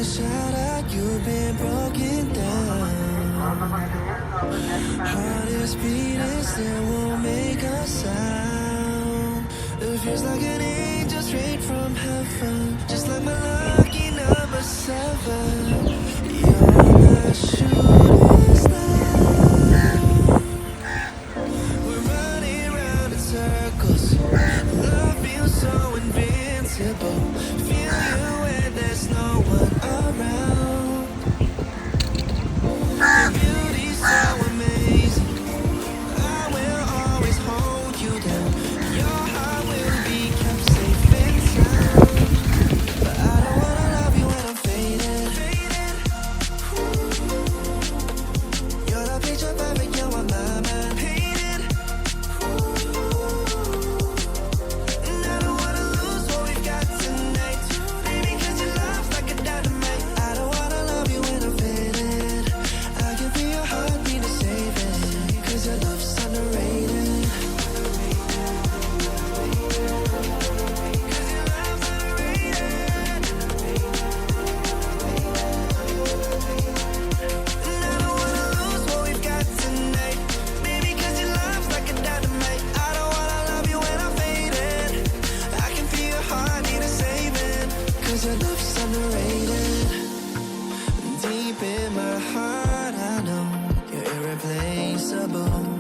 a shout out, you've been broken down. Heart is beating, still won't make a sound. It feels like an angel straight from heaven, just like my lucky number 7. You're my shooting star. We're running round in circles. Love feels so invincible. Feel you when there's no one around. Your beauty's so amazing. I will always hold you down. Your heart will be kept safe and sound. But I don't wanna love you when I'm faded. You're the picture perfect, you're on my mind. Painted. And I don't wanna lose what we've got tonight. Baby, 'cause your love's like a dynamite. I don't wanna love you when I'm faded. I can feel your heartbeat to save it. 'Cause your love's underrated. 'Cause your love's underrated. And I don't wanna lose what we've got tonight. Baby, 'cause your love's like a dynamite. I don't wanna love you when I'm faded. I can feel your heartbeat to save it. 'Cause your love's underrated. Deep in my heart, I know you're irreplaceable.